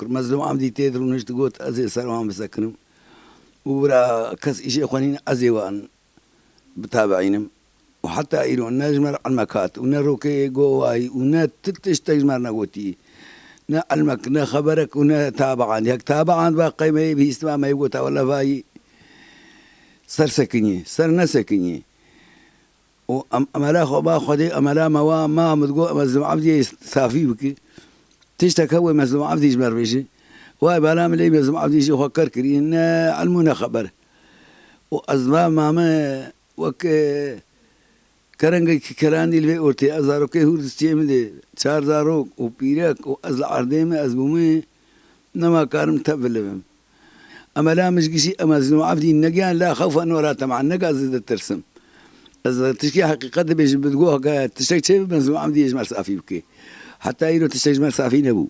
مظلوم عمدي تدرون ايش تقول ازي سلام مسكنم وبرا كس شيء خليني ازي وان بتابعينم وحتى ايرو نجمر المكات ونروكي جواي ونت تشتجمر نقوتي نا علمك نا خبرك ونا تابعان هيك تابعان باقي ما بيستمع ما يقول ولا فاي سر سكني سر نسكني وأملا خبا خدي أملا ما متقول مظلوم عبدي صافي بك تشتكى هو مظلوم عبدي يجمر بيجي واي بلا ملي مظلوم عبدي يجي فكر كرين علمونا خبر وأزما ما وك كرنج كراني اللي أورتي أزارو كهور تستيمد شار زارو وبيرك وأزل عرديم أزبومي نما كارم تبلهم أملا مش قشي مظلوم عبدي النجان لا خوف أن ولا تمع النجا زد الترسم إذا تشكي حقيقة بيجي بتقولها تشتكي شيء مظلوم عبدي يجمر صافي بكي حتى يرو تشتكي جمر صافي نبو